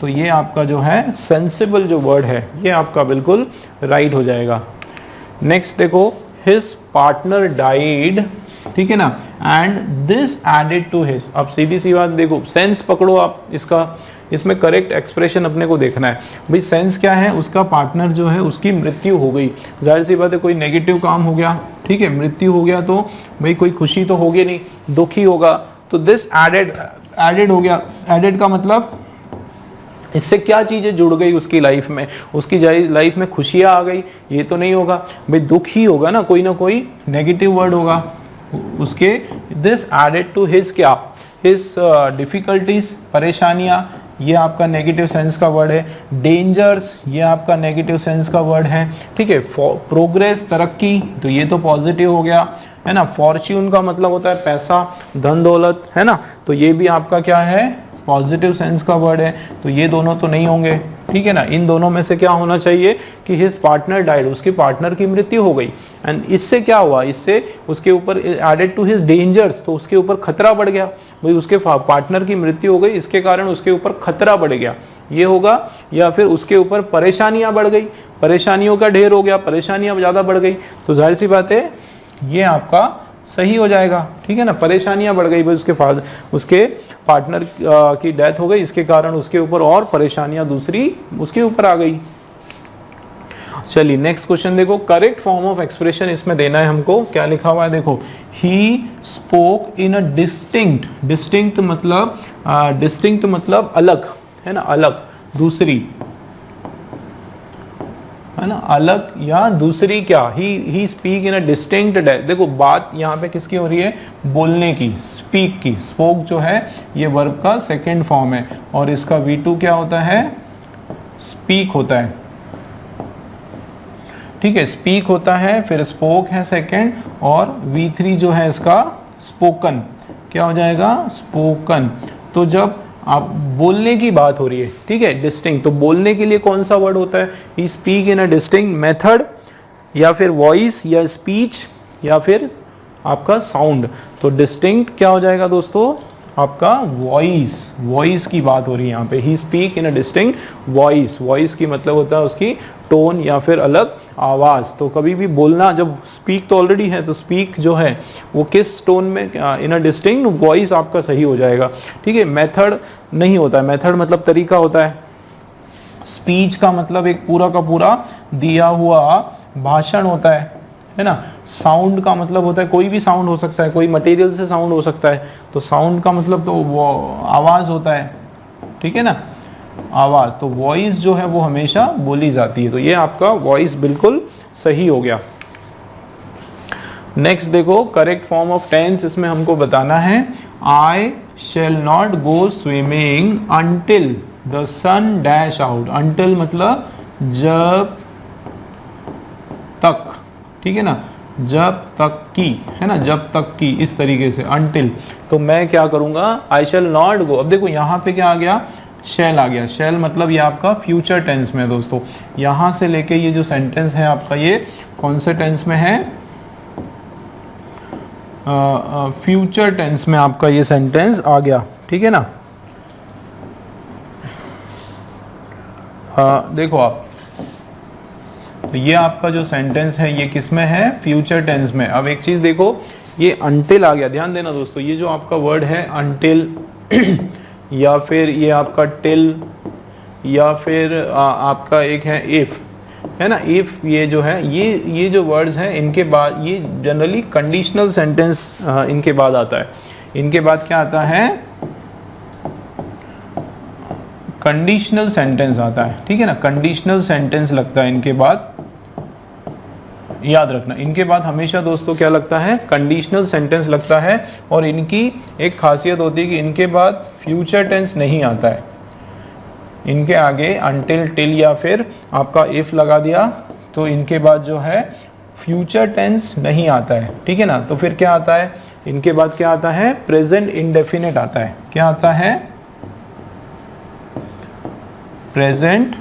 तो ये आपका जो है सेंसिबल जो वर्ड है ये आपका बिल्कुल राइट हो जाएगा। नेक्स्ट देखो, हिज पार्टनर डाइड, ठीक है ना, and this added to his. अब सीधी सी बात देखो, सेंस पकड़ो आप इसका, इसमें करेक्ट एक्सप्रेशन अपने को देखना है। भाई सेंस क्या है, उसका पार्टनर जो है उसकी मृत्यु हो गई, जाहिर सी बात है कोई नेगेटिव काम हो गया, ठीक है, मृत्यु हो गया तो भाई कोई खुशी तो होगी नहीं, दुख ही होगा। तो दिस एडेड हो गया, एडेड का मतलब इससे क्या चीजें जुड़ गई उसकी लाइफ में, उसकी लाइफ में खुशियां आ गई, ये तो नहीं होगा भाई, दुख ही होगा ना कोई नेगेटिव वर्ड होगा उसके। दिस एडेड टू हिज क्या, हिज डिफिकल्टीज, परेशानियां, ये आपका नेगेटिव सेंस का वर्ड है। डेंजर्स, ये आपका नेगेटिव सेंस का वर्ड है, ठीक है। प्रोग्रेस, तरक्की, तो ये तो पॉजिटिव हो गया, है ना। फॉर्च्यून का मतलब होता है पैसा, धन दौलत, है ना, तो ये भी आपका क्या है, पॉजिटिव सेंस का वर्ड है। तो ये दोनों तो नहीं होंगे, ठीक है ना। इन दोनों में से क्या होना चाहिए कि हिज पार्टनर डाइड, उसके पार्टनर की मृत्यु हो गई, एंड इससे क्या हुआ, इससे उसके ऊपर एडेड टू हिज डेंजर्स, तो उसके ऊपर खतरा बढ़ गया। भाई उसके पार्टनर की मृत्यु हो गई, इसके कारण उसके ऊपर खतरा बढ़ गया, ये होगा। या फिर उसके ऊपर परेशानियां बढ़ गई, परेशानियों का ढेर हो गया, परेशानियां ज्यादा बढ़ गई, तो जाहिर सी बात है ये आपका सही हो जाएगा, ठीक है ना। परेशानियां बढ़ गई भाई, उसके पार्टनर की डेथ हो गई, इसके कारण उसके ऊपर और परेशानियां दूसरी उसके ऊपर आ गई। चलिए नेक्स्ट क्वेश्चन देखो, करेक्ट फॉर्म ऑफ एक्सप्रेशन इसमें देना है हमको। क्या लिखा हुआ है देखो, he spoke in a distinct, distinct मतलब अलग, है ना, अलग, दूसरी, है ना, अलग या दूसरी क्या, he speak in a distinct. देखो बात यहाँ पे किसकी हो रही है, बोलने की, स्पीक की। स्पोक जो है ये वर्ब का सेकंड फॉर्म है, और इसका V2 क्या होता है, स्पीक होता है, ठीक है, स्पीक होता है, फिर स्पोक है सेकंड, और V3 जो है इसका स्पोकन, क्या हो जाएगा, स्पोकन। तो जब आप बोलने की बात हो रही है, ठीक है, डिस्टिंक्ट, तो बोलने के लिए कौन सा वर्ड होता है, he speak in a distinct method, या फिर वॉइस, या स्पीच, या फिर आपका साउंड। तो डिस्टिंक्ट क्या हो जाएगा दोस्तों, आपका वॉइस, वॉइस की बात हो रही है यहाँ पे। He speak in a distinct voice, voice की मतलब होता है उसकी टोन या फिर अलग आवाज। तो कभी भी बोलना, जब स्पीक तो ऑलरेडी है, तो स्पीक जो है वो किस टोन में, इन अ डिस्टिंक्ट वॉइस आपका सही हो जाएगा, ठीक है। मेथड नहीं होता है, मेथड मतलब तरीका होता है। स्पीच का मतलब एक पूरा का पूरा दिया हुआ भाषण होता है ना। साउंड का मतलब होता है कोई भी साउंड हो सकता है, कोई मटेरियल से साउंड हो सकता है, तो साउंड का मतलब तो वो आवाज होता है, ठीक है ना, आवाज। तो वॉइस जो है वो हमेशा बोली जाती है, तो ये आपका वॉइस बिल्कुल सही हो गया। नेक्स्ट देखो, करेक्ट फॉर्म ऑफ टेंस इसमें हमको बताना है, I shall not go swimming until the sun dash out. Until मतलब जब तक, ठीक है ना, जब तक की, है ना, जब तक की, इस तरीके से अंटिल। तो मैं क्या करूंगा, आई शेल नॉट गो। अब देखो यहाँ पे क्या आ गया, शेल आ गया। शेल मतलब ये आपका फ्यूचर टेंस में है दोस्तों। यहां से लेके ये जो सेंटेंस है आपका, ये कौन से टेंस में है, फ्यूचर टेंस में आपका ये सेंटेंस आ गया, ठीक है ना। देखो आप, तो ये आपका जो सेंटेंस है ये किस में है, फ्यूचर टेंस में। अब एक चीज देखो, ये अंटिल आ गया, ध्यान देना दोस्तों, ये जो आपका वर्ड है अंटिल या फिर ये आपका टिल, या फिर आपका एक है इफ, है ना, इफ, ये जो है ये जो वर्ड्स हैं इनके बाद ये जनरली कंडीशनल सेंटेंस इनके बाद आता है। इनके बाद क्या आता है, कंडीशनल सेंटेंस आता है, ठीक है ना, कंडीशनल सेंटेंस लगता है इनके बाद, याद रखना। इनके बाद हमेशा दोस्तों क्या लगता है, कंडीशनल सेंटेंस लगता है। और इनकी एक खासियत होती है कि इनके बाद फ्यूचर टेंस नहीं आता है। इनके आगे अंटिल, टिल या फिर आपका इफ लगा दिया, तो इनके बाद जो है फ्यूचर टेंस नहीं आता है, ठीक है ना। तो फिर क्या आता है, इनके बाद क्या आता है, प्रेजेंट इंडेफिनिट आता है। क्या आता है, प्रेजेंट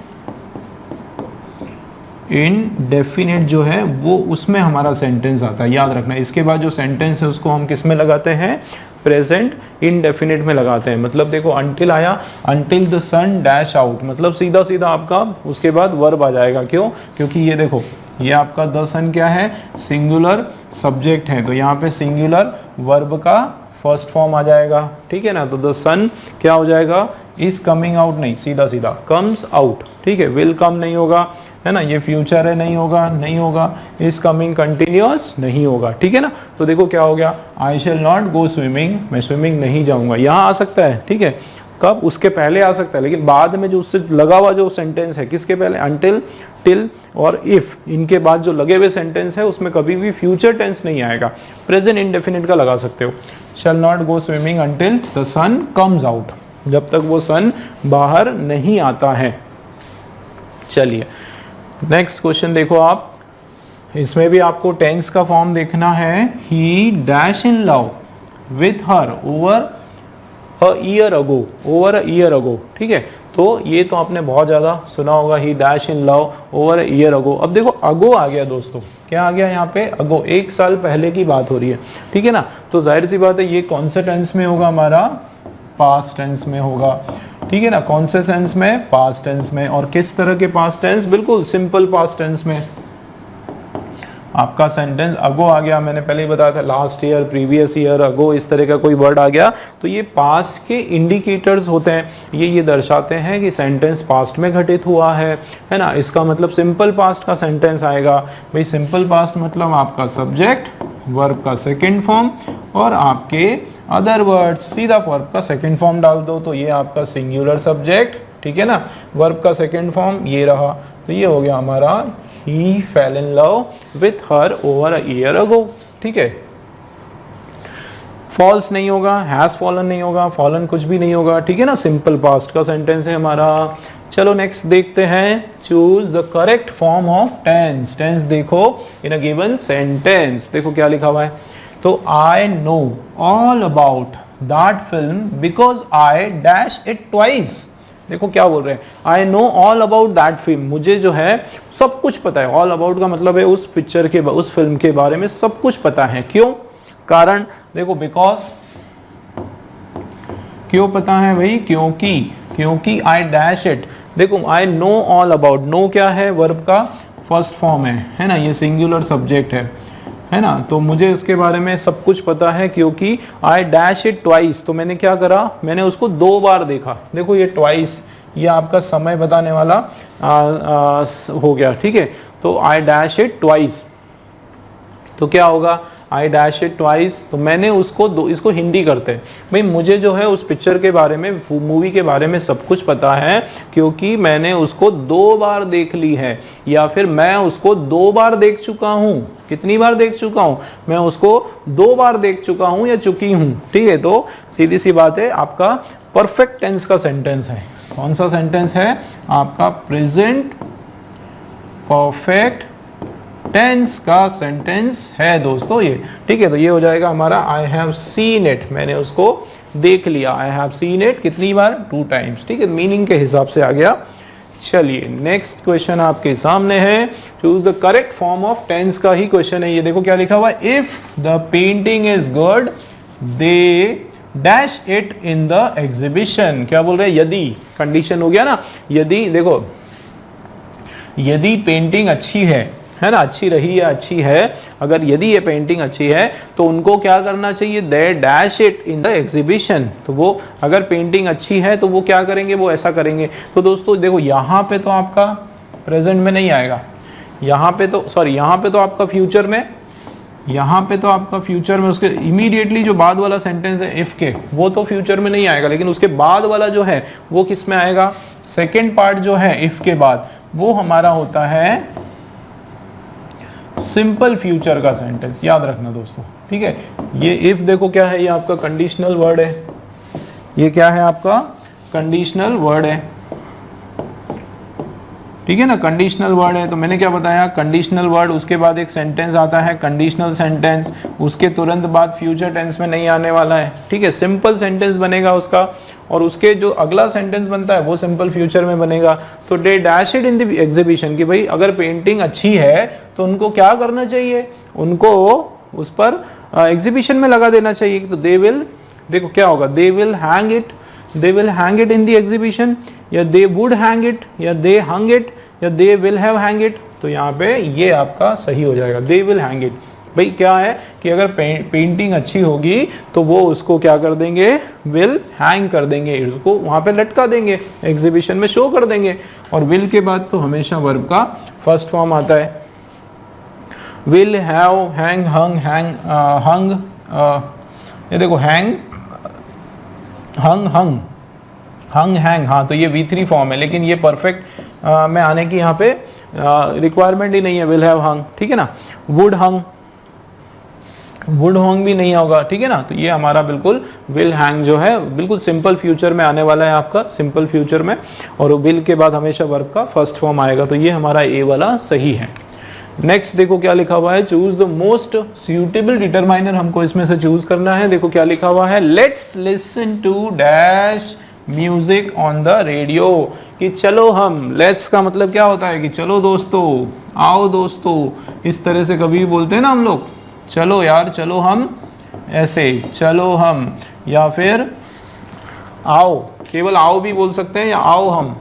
इनडेफिनिट जो है वो, उसमें हमारा सेंटेंस आता है, याद रखना। इसके बाद जो सेंटेंस है उसको हम किस में लगाते हैं, प्रेजेंट इंडेफिनिट में लगाते हैं। मतलब देखो until आया, until the sun dash out, मतलब सीधा सीधा आपका उसके बाद वर्ब आ जाएगा। क्यों? क्योंकि ये देखो ये आपका द सन क्या है, सिंगुलर सब्जेक्ट है, तो यहाँ पे सिंगुलर वर्ब का फर्स्ट फॉर्म आ जाएगा। ठीक है ना, तो द सन क्या हो जाएगा, इज कमिंग आउट नहीं, सीधा सीधा कम्स आउट। ठीक है, विल कम नहीं होगा, है ना, ये फ्यूचर है, नहीं होगा, नहीं होगा, इज कमिंग कंटिन्यूअस नहीं होगा। ठीक है ना, तो देखो क्या हो गया, आई शैल नॉट गो स्विमिंग, मैं स्विमिंग नहीं जाऊंगा, यहाँ आ सकता है। ठीक है, कब, उसके पहले आ सकता है, लेकिन बाद में जो उससे लगा हुआ जो सेंटेंस है, किसके पहले, until, till और if, इनके बाद जो लगे हुए सेंटेंस है उसमें कभी भी फ्यूचर टेंस नहीं आएगा, प्रेजेंट इंडेफिनिट का लगा सकते हो। shall not go swimming until the sun comes out, जब तक वो सन बाहर नहीं आता है। चलिए नेक्स्ट क्वेश्चन देखो आप, इसमें भी आपको टेंस का फॉर्म देखना है। ही dash in love with her over a year ago, over a year ago. ठीक है, तो ये तो आपने बहुत ज्यादा सुना होगा, ही dash in love over a year ago. अब देखो अगो आ गया दोस्तों, क्या आ गया यहाँ पे, अगो, एक साल पहले की बात हो रही है। ठीक है ना, तो जाहिर सी बात है ये कौन से टेंस में होगा, हमारा पास्ट टेंस में होगा। ठीक है ना, कौन से सेंस में, पास्ट टेंस में। और किस तरह के पास्ट टेंस, बिल्कुल सिंपल पास्ट टेंस में। आपका सेंटेंस अगो आ गया, मैंने पहले ही बताया था, लास्ट ईयर, प्रीवियस ईयर, अगो, इस तरह का कोई वर्ड आ गया तो ये पास्ट के इंडिकेटर्स होते हैं, ये दर्शाते हैं कि सेंटेंस पास्ट में घटित हुआ है ना। इसका मतलब सिंपल पास्ट का सेंटेंस आएगा। भाई सिंपल पास्ट मतलब आपका सब्जेक्ट, वर्ब का सेकेंड फॉर्म और आपके अदर वर्ड्स, सीधा वर्ब का सेकेंड फॉर्म डाल दो तो ये आपका सिंगुलर सब्जेक्ट। ठीक है ना, वर्ब का सेकेंड फॉर्म ये रहा, तो ये हो गया हमारा he fell in love with her over a year ago। ठीक है, false नहीं होगा, has fallen नहीं होगा, fallen कुछ भी नहीं होगा। ठीक है ना, सिंपल पास्ट का सेंटेंस है हमारा। चलो नेक्स्ट देखते हैं, choose the correct form of tense. Tense देखो इन अ गिवन सेंटेंस, देखो क्या लिखा हुआ है, तो आई know all about that film because I dash it twice. देखो क्या बोल रहे हैं, आई know all about that film, मुझे जो है सब कुछ पता है। ऑल अबाउट का मतलब है उस पिक्चर के, उस फिल्म के बारे में सब कुछ पता है। क्यों, कारण देखो, बिकॉज, क्यों पता है भाई, क्योंकि आई डैश इट। देखो I know all about, know क्या है, वर्ब का फर्स्ट फॉर्म है ना, ये सिंगुलर सब्जेक्ट है ना, तो मुझे उसके बारे में सब कुछ पता है क्योंकि आई डैश इट ट्वाइस, तो मैंने क्या करा, मैंने उसको 2 बार देखा। देखो ये ट्वाइस, ये आपका समय बताने वाला हो गया। ठीक है, तो आई डैश इट ट्वाइस, तो क्या होगा, आई डैश इट ट्वाइस, तो मैंने उसको इसको हिंदी करते हैं भाई, मुझे जो है उस पिक्चर के बारे में, मूवी के बारे में सब कुछ पता है क्योंकि मैंने उसको 2 बार देख ली है, या फिर मैं उसको 2 बार देख चुका हूं। कितनी बार देख चुका हूं, मैं उसको 2 बार देख चुका हूं या चुकी हूं। ठीक है, तो सीधी सी बात है, आपका परफेक्ट टेंस का सेंटेंस है। कौन सा सेंटेंस है, आपका प्रेजेंट परफेक्ट टेंस का सेंटेंस है दोस्तों ये। ठीक है, तो ये हो जाएगा हमारा आई हैव सीन इट, मैंने उसको देख लिया। आई हैव सीन इट कितनी बार, 2 टाइम्स। ठीक है, मीनिंग के हिसाब से आ गया। चलिए नेक्स्ट क्वेश्चन आपके सामने है, choose the correct form of tense का ही क्वेश्चन है ये। देखो क्या लिखा हुआ है, if the painting is good they dash it in the exhibition. क्या बोल रहे हैं, यदि, कंडीशन हो गया ना, यदि, देखो यदि पेंटिंग अच्छी है ना, अच्छी रही या अच्छी है, अगर यदि ये पेंटिंग अच्छी है तो उनको क्या करना चाहिए, they dash it in the exhibition. तो वो अगर पेंटिंग अच्छी है तो वो क्या करेंगे, वो ऐसा करेंगे। तो दोस्तों देखो यहाँ पे तो आपका प्रेजेंट में नहीं आएगा, यहाँ पे तो सॉरी, यहाँ पे तो आपका फ्यूचर में, यहाँ पे तो आपका फ्यूचर में, उसके इमीडिएटली जो बाद वाला सेंटेंस है इफ के, वो तो फ्यूचर में नहीं आएगा, लेकिन उसके बाद वाला जो है वो किस में आएगा, सेकेंड पार्ट जो है इफ के बाद, वो हमारा होता है सिंपल फ्यूचर का सेंटेंस। याद रखना दोस्तों। ठीक है, ये इफ देखो क्या है, ये आपका कंडीशनल वर्ड है, ये क्या है आपका कंडीशनल वर्ड है। ठीक है ना, कंडीशनल वर्ड है। तो मैंने क्या बताया, कंडीशनल वर्ड, उसके बाद एक सेंटेंस आता है कंडीशनल सेंटेंस, उसके तुरंत बाद फ्यूचर टेंस में नहीं आने वाला है। ठीक है, सिंपल सेंटेंस बनेगा उसका, और उसके जो अगला सेंटेंस बनता है वो सिंपल फ्यूचर में बनेगा। तो they dash it in the exhibition, कि भाई अगर पेंटिंग अच्छी है तो उनको क्या करना चाहिए, उनको उस पर एग्जीबिशन में लगा देना चाहिए। तो दे विल देखो क्या होगा, they will hang it, they will hang it in the exhibition, या दे वुड हैंग इट, या दे हंग इट, या they will have hang it. तो यहाँ पे ये आपका सही हो जाएगा, दे विल हैंग इट। भाई क्या है कि अगर पेंटिंग अच्छी होगी तो वो उसको क्या कर देंगे, विल हैंग कर देंगे, उसको वहां पे लटका देंगे, एग्जीबिशन में शो कर देंगे। और विल के बाद तो हमेशा वर्ब का फर्स्ट फॉर्म आता है, विल हैव, हैंग, हंग, हंग, ये देखो हैंग, हंग, हंग, हैंग, हाँ तो ये V3 फॉर्म है, लेकिन ये परफेक्ट में आने की यहाँ पे रिक्वायरमेंट ही नहीं है, विल हैव हंग, ठीक है ना। वुड हंग, वुड हंग भी नहीं होगा, ठीक है ना। तो ये हमारा बिल्कुल विल हैंग जो है बिल्कुल सिंपल फ्यूचर में आने वाला है आपका, सिंपल फ्यूचर में, और विल के बाद हमेशा वर्ब का फर्स्ट फॉर्म आएगा। तो ये हमारा ए वाला सही है। नेक्स्ट देखो क्या लिखा हुआ है, choose the most suitable determiner, हमको इसमें से चूज करना है। देखो क्या लिखा हुआ है, let's listen to dash music on the radio, कि चलो हम, लेट्स का मतलब क्या होता है कि चलो दोस्तों, आओ दोस्तों, इस तरह से कभी बोलते हैं ना हम लोग, चलो यार, चलो हम, ऐसे चलो हम, या फिर आओ, केवल आओ भी बोल सकते हैं, या आओ हम,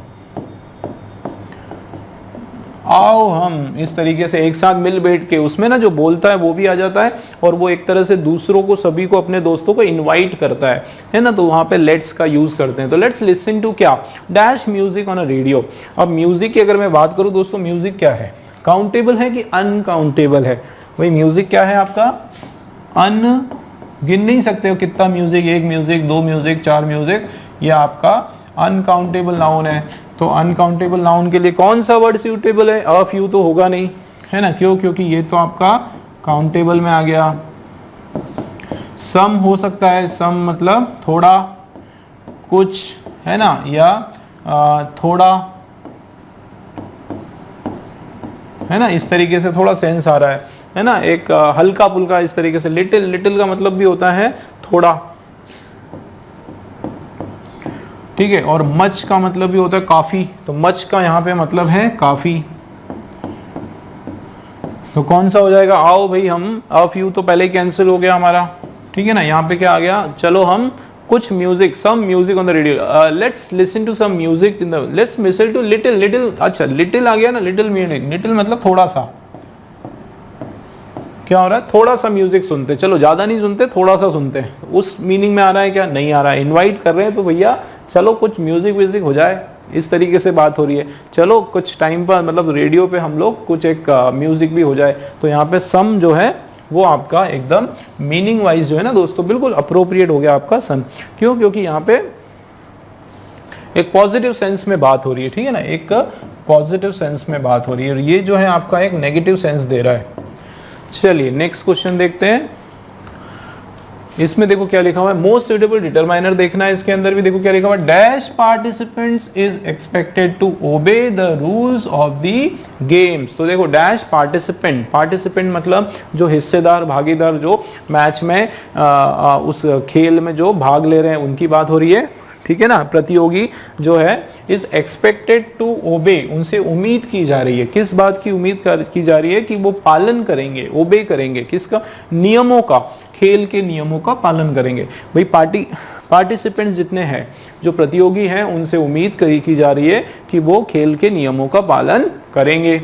आओ हम, इस तरीके से एक साथ मिल बैठ के, उसमें ना जो बोलता है वो भी आ जाता है, और वो एक तरह से दूसरों को, सभी को, अपने दोस्तों को इनवाइट करता है ना। तो वहां पे लेट्स का यूज करते हैं। तो लेट्स लिसन टू क्या, dash music on a radio. अब म्यूजिक की अगर मैं बात करूं दोस्तों, म्यूजिक क्या है, काउंटेबल है कि अनकाउंटेबल है। वही म्यूजिक क्या है आपका, गिन नहीं सकते हो कितना म्यूजिक, एक म्यूजिक, दो म्यूजिक, चार म्यूजिक, ये आपका अनकाउंटेबल नाउन है। तो अनकाउंटेबल नाउन के लिए कौन सा वर्ड सूटेबल है, अ फ्यू तो होगा नहीं, है ना, क्यों, क्योंकि ये तो आपका काउंटेबल में आ गया। सम हो सकता है, सम मतलब थोड़ा, कुछ, है ना, या थोड़ा, है ना, इस तरीके से थोड़ा सेंस आ रहा है ना, एक हल्का फुल्का इस तरीके से। लिटिल, लिटिल का मतलब भी होता है थोड़ा, ठीक है। और मच का मतलब भी होता है काफी, तो मच का यहाँ पे मतलब है काफी। तो कौन सा हो जाएगा, आओ भाई हम, अ फ्यू तो पहले ही कैंसिल हो गया हमारा, ठीक है ना। यहाँ पे क्या आ गया, चलो हम कुछ music, some music on the radio, let's listen to some music in the, let's listen to little, little, अच्छा लिटिल आ गया ना, लिटिल म्यूजिक, लिटिल मतलब थोड़ा सा, क्या हो रहा है, थोड़ा सा म्यूजिक सुनते, चलो ज्यादा नहीं सुनते, थोड़ा सा सुनते, उस मीनिंग में आ रहा है क्या, नहीं आ रहा है। इनवाइट कर रहे हैं तो भैया चलो कुछ म्यूजिक व्यूजिक हो जाए, इस तरीके से बात हो रही है, चलो कुछ टाइम पर, मतलब रेडियो पे हम लोग कुछ एक म्यूजिक भी हो जाए। तो यहाँ पे सम जो है वो आपका एकदम मीनिंग वाइज जो है ना दोस्तों, बिल्कुल अप्रोप्रिएट हो गया आपका सन। क्यों, क्योंकि यहाँ पे एक पॉजिटिव सेंस में बात हो रही है, ठीक है ना, एक पॉजिटिव सेंस में बात हो रही है, और ये जो है आपका एक नेगेटिव सेंस दे रहा है। चलिए नेक्स्ट क्वेश्चन देखते हैं। इसमें देखो क्या लिखा हुआ है, मोस्ट सूटेबल डिटरमाइनर देखना है। इसके अंदर भी देखो क्या लिखा हुआ है, dash participants is expected to obey the rules of the games. तो देखो डैश पार्टिसिपेंट, पार्टिसिपेंट मतलब जो हिस्सेदार, भागीदार, जो मैच में उस खेल में जो भाग ले रहे हैं उनकी बात हो रही है, ठीक है ना। प्रतियोगी जो है इज एक्सपेक्टेड टू ओबे, उनसे उम्मीद की जा रही है, किस बात की उम्मीद की जा रही है, कि वो पालन करेंगे, ओबे करेंगे, किसका, नियमों का, खेल के नियमों का पालन करेंगे। भाई पार्टिसिपेंट्स जितने हैं, जो प्रतियोगी हैं, उनसे उम्मीद की जा रही है कि वो खेल के नियमों का पालन करेंगे।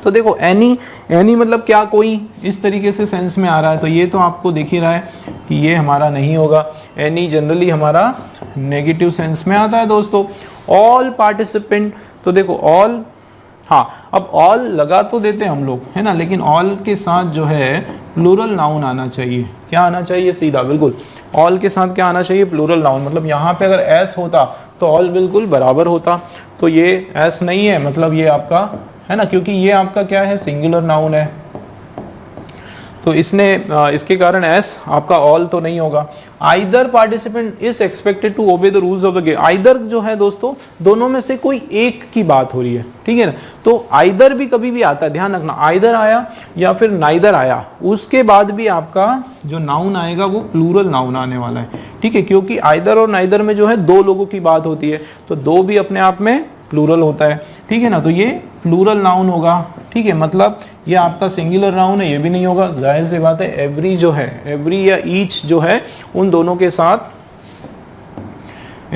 तो देखो एनी मतलब क्या, कोई, इस तरीके से सेंस में आ रहा है। तो ये तो आपको दिख ही रहा है कि ये हमारा नहीं होगा। एनी जनरली हमारा नेगेटिव सेंस में आता है दोस्तों। ऑल पार्टिसिपेंट, तो देखो ऑल, हाँ अब ऑल लगा तो देते हैं हम लोग, है ना, लेकिन ऑल के साथ जो है प्लूरल नाउन आना चाहिए। क्या आना चाहिए, सीधा बिल्कुल ऑल के साथ क्या आना चाहिए, प्लूरल नाउन। मतलब यहाँ पे अगर एस होता तो ऑल बिल्कुल बराबर होता, तो ये एस नहीं है, मतलब ये आपका है ना, क्योंकि ये आपका क्या है, सिंगुलर नाउन है, तो इसके कारण एस आपका ऑल तो नहीं होगा। Either participant is expected to obey the rules of the game. Either जो है दोस्तों, दोनों में से कोई एक की बात हो रही है, ठीक है ना। तो आइदर भी कभी भी आता है, ध्यान रखना, आइदर आया या फिर नाइदर आया, उसके बाद भी आपका जो नाउन आएगा वो प्लूरल नाउन आने वाला है, ठीक है, क्योंकि आइदर और नाइदर में जो है दो लोगों की बात होती है, तो दो भी अपने आप में प्लूरल होता है, ठीक है ना, तो ये प्लूरल नाउन होगा, ठीक है, मतलब ये आपका सिंगुलर नाउन है, ये भी नहीं होगा, जाहिर सी बात है एवरी जो है, एवरी या ईच जो है उन दोनों के साथ,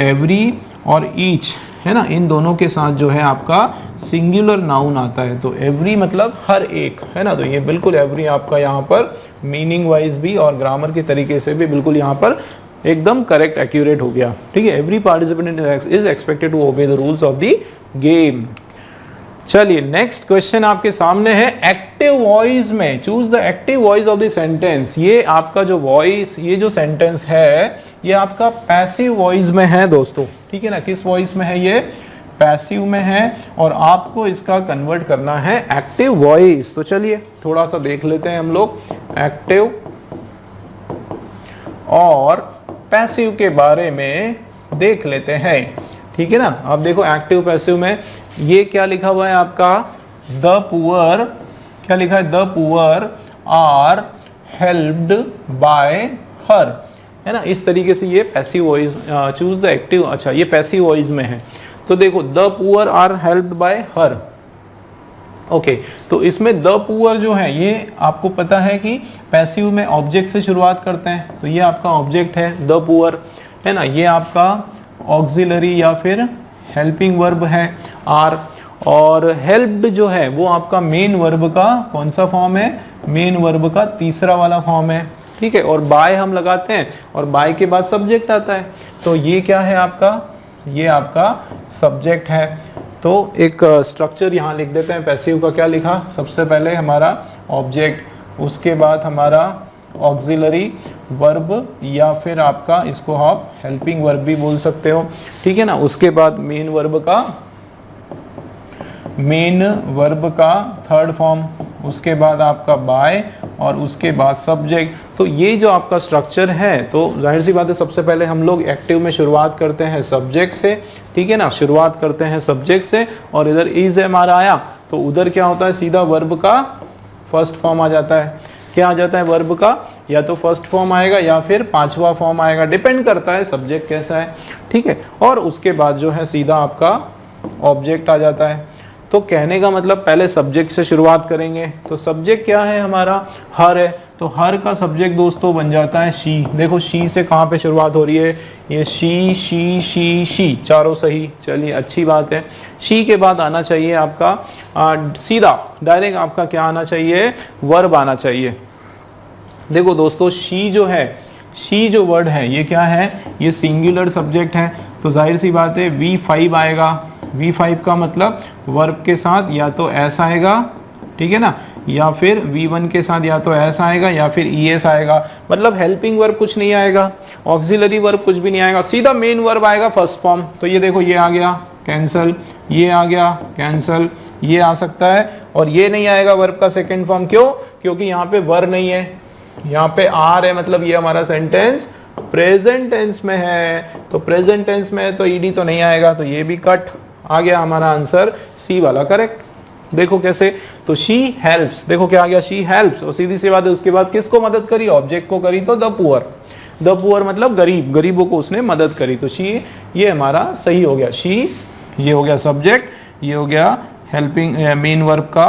एवरी और ईच है ना, इन दोनों के साथ जो है आपका सिंगुलर नाउन आता है, तो एवरी मतलब हर एक, है ना, तो ये बिल्कुल एवरी आपका यहाँ पर मीनिंग वाइज भी और ग्रामर के तरीके से भी बिल्कुल यहाँ पर एकदम करेक्ट एक्यूरेट हो गया, ठीक है। Every participant is expected to obey the rules of the game. चलिए नेक्स्ट क्वेश्चन आपके सामने है, एक्टिव वॉइस में choose the active voice of the sentence. ये आपका जो वॉइस, ये जो सेंटेंस है ये आपका पैसिव वॉइस में है दोस्तों, ठीक है ना, किस वॉइस में है, ये पैसिव में है, और आपको इसका कन्वर्ट करना है एक्टिव वॉइस। तो चलिए थोड़ा सा देख लेते हैं हम लोग एक्टिव और पैसिव के बारे में देख लेते हैं, ठीक है ना। अब देखो एक्टिव पैसिव में ये क्या लिखा हुआ है आपका, द पुअर, क्या लिखा है, the poor are helped by her, है ना, इस तरीके से ये passive voice, choose the active, अच्छा ये पैसिव वॉइस में है। तो देखो the poor are helped by her, okay, तो इसमें द पुअर जो है ये आपको पता है कि पैसिव में ऑब्जेक्ट से शुरुआत करते हैं, तो ये आपका ऑब्जेक्ट है द पुअर, है ना, ये आपका ऑक्सिलरी या फिर हेल्पिंग वर्ब है आर, और हेल्प्ड जो है वो आपका मेन वर्ब का कौन सा फॉर्म है, मेन वर्ब का तीसरा वाला फॉर्म है, ठीक है, और बाय हम लगाते हैं और बाय के बाद सब्जेक्ट आता है, तो ये क्या है आपका, ये आपका सब्जेक्ट है। तो एक स्ट्रक्चर यहाँ लिख देते हैं, पैसिव का क्या लिखा, सबसे पहले हमारा ऑब्जेक्ट, उसके बाद हमारा ऑक्सिलरी वर्ब या फिर आपका इसको आप हेल्पिंग वर्ब भी बोल सकते हो, ठीक है ना, उसके बाद मेन वर्ब का थर्ड फॉर्म, उसके बाद आपका बाय और उसके बाद सब्जेक्ट। तो ये जो आपका स्ट्रक्चर है, तो जाहिर सी बात है सबसे पहले हम लोग एक्टिव में शुरुआत करते हैं सब्जेक्ट से, ठीक है ना, शुरुआत करते हैं सब्जेक्ट से, और इधर इज हमारा आया तो उधर क्या होता है, सीधा वर्ब का फर्स्ट फॉर्म आ जाता है, क्या आ जाता है वर्ब का, या तो फर्स्ट फॉर्म आएगा या फिर पांचवा फॉर्म आएगा, डिपेंड करता है सब्जेक्ट कैसा है, ठीक है, और उसके बाद जो है सीधा आपका ऑब्जेक्ट आ जाता है। तो कहने का मतलब पहले सब्जेक्ट से शुरुआत करेंगे, तो सब्जेक्ट क्या है हमारा, हर है, तो हर का सब्जेक्ट दोस्तों बन जाता है शी। देखो शी से कहाँ पे शुरुआत हो रही है, ये शी शी शी शी, चारों सही, चलिए अच्छी बात है। शी के बाद आना चाहिए आपका सीधा डायरेक्ट आपका क्या आना चाहिए, वर्ब आना चाहिए। देखो दोस्तों शी जो है, शी जो वर्ड है ये क्या है, ये सिंगुलर सब्जेक्ट है, तो जाहिर सी बात है V5 आएगा, V5 का मतलब वर्ब के साथ या तो एस आएगा, ठीक है ना, या फिर V1 के साथ या तो एस आएगा या फिर ES आएगा, मतलब हेल्पिंग वर्ब कुछ नहीं आएगा, ऑक्सिलरी वर्ब कुछ भी नहीं आएगा, सीधा मेन वर्ब आएगा फर्स्ट फॉर्म। तो ये देखो ये आ गया कैंसल, ये आ गया कैंसल, ये आ सकता है, और ये नहीं आएगा वर्ब का सेकेंड फॉर्म, क्यों, क्योंकि यहाँ पे वर नहीं है, यहाँ पे आर है, मतलब ये हमारा सेंटेंस प्रेजेंट टेंस में है, तो प्रेजेंट टेंस में है तो ईडी तो नहीं आएगा, तो ये भी कट आ गया, हमारा आंसर सी वाला करेक्ट। देखो कैसे, तो शी हेल्प्स, देखो क्या आ गया, शी हेल्प्स, और सीधी सी बात है उसके बाद किसको मदद करी, ऑब्जेक्ट को करी, तो द पुअर मतलब गरीब, गरीबों को उसने मदद करी, तो शी ये हमारा सही हो गया, शी ये हो गया सब्जेक्ट, ये हो गया हेल्पिंग मेन वर्ब का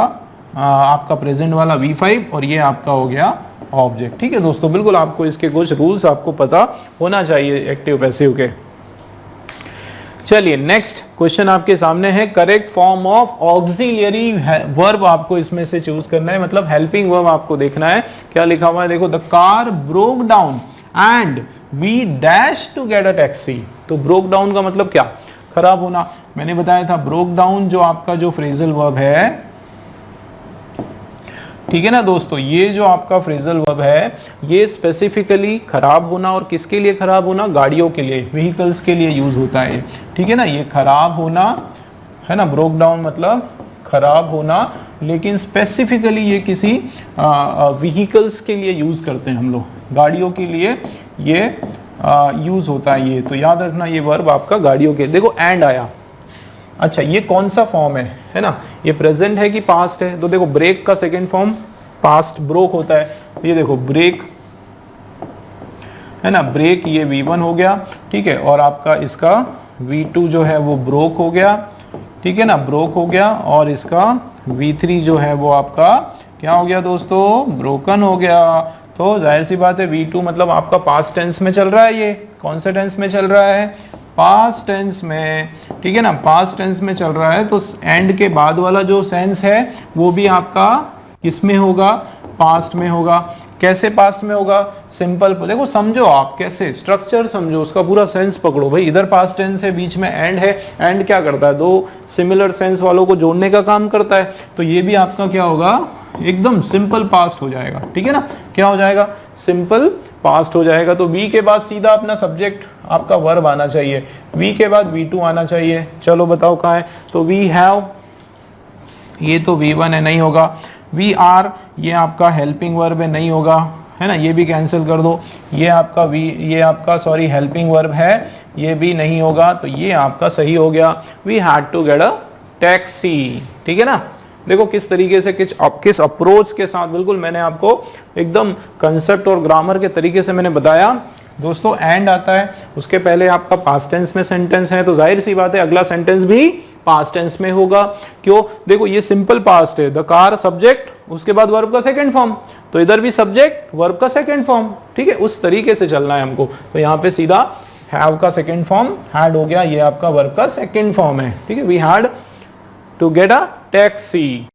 आपका प्रेजेंट वाला V5, और ये आपका हो गया ऑब्जेक्ट। ठीक है दोस्तों, बिल्कुल आपको इसके कुछ रूल्स आपको पता होना चाहिए एक्टिव पैसिव के। चलिए नेक्स्ट क्वेश्चन आपके सामने है, correct form of auxiliary verb आपको इसमें से चूज करना है, मतलब हेल्पिंग वर्ब आपको देखना है। क्या लिखा हुआ है देखो, the car broke down and we dash to get a taxi. तो ब्रोक डाउन का मतलब क्या, खराब होना। मैंने बताया था ब्रोक डाउन जो आपका जो फ्रेजल वर्ब है, ठीक है ना दोस्तों, ये जो आपका फ्रेजल वर्ब है ये स्पेसिफिकली खराब होना, और किसके लिए खराब होना, गाड़ियों के लिए, व्हीकल्स के लिए यूज होता है। ठीक है ना, ये खराब होना है ना, ब्रोक डाउन मतलब खराब होना, लेकिन स्पेसिफिकली ये किसी व्हीकल्स के लिए यूज करते हैं हम लोग, गाड़ियों के लिए ये यूज होता है। ये तो याद रखना, ये वर्ब आपका गाड़ियों के। देखो एंड आया, अच्छा ये कौन सा फॉर्म है ना, ये प्रेजेंट है कि पास्ट है। तो देखो ब्रेक का सेकंड फॉर्म पास्ट ब्रोक होता है, ये देखो ब्रेक है ना, ब्रेक ये V1 हो गया, ठीक है, और आपका इसका V2 जो है वो ब्रोक हो गया, ठीक है ना, ब्रोक हो गया, और इसका V3 जो है वो आपका क्या हो गया दोस्तों, ब्रोकन हो गया। तो जाहिर सी बात है V2 मतलब आपका पास्ट टेंस में चल रहा है, ये कौन से टेंस में चल रहा है, पास्ट टेंस में, ठीक है ना, पास्ट टेंस में चल रहा है। तो एंड के बाद वाला जो सेंस है वो भी आपका किसमें होगा, पास्ट में होगा। कैसे पास्ट में होगा, सिंपल, देखो समझो आप कैसे, स्ट्रक्चर समझो, उसका पूरा सेंस पकड़ो भाई। इधर पास्ट टेंस है, बीच में एंड है, एंड क्या करता है, दो सिमिलर सेंस वालों को जोड़ने का काम करता है। तो ये भी आपका क्या होगा, एकदम सिंपल पास्ट हो जाएगा, ठीक है ना, क्या हो जाएगा, सिंपल पास्ट हो जाएगा। तो वी के बाद सीधा अपना सब्जेक्ट आपका वर्ब आना चाहिए, वी के बाद V2 आना चाहिए। चलो बताओ कहाँ है, तो वी हैव, ये तो V1 है, नहीं होगा। वी आर, ये आपका हेल्पिंग वर्ब है, नहीं होगा, है ना, ये भी कैंसिल कर दो। ये आपका ये आपका सॉरी हेल्पिंग वर्ब है, ये भी नहीं होगा, तो ये आपका सही हो गया। We had to get a taxi, ठीक है ना। देखो किस तरीके से किस अप्रोच के साथ, बिल्कुल मैंने आपको एकदम कंसेप्ट और ग्रामर के तरीके से मैंने बताया। दोस्तों एंड आता है, उसके पहले आपका पास्ट टेंस में सेंटेंस है, तो जाहिर सी बात है अगला सेंटेंस भी पास्ट टेंस में होगा। क्यों, देखो ये सिंपल पास्ट है, द कार सब्जेक्ट, उसके बाद वर्ब का सेकंड फॉर्म, तो इधर भी सब्जेक्ट वर्ब का सेकंड फॉर्म, ठीक है, उस तरीके से चलना है हमको। तो यहाँ पे सीधा हैव का सेकंड फॉर्म हैड हो गया, ये आपका वर्ब का सेकंड फॉर्म है, ठीक है। We had to get a taxi.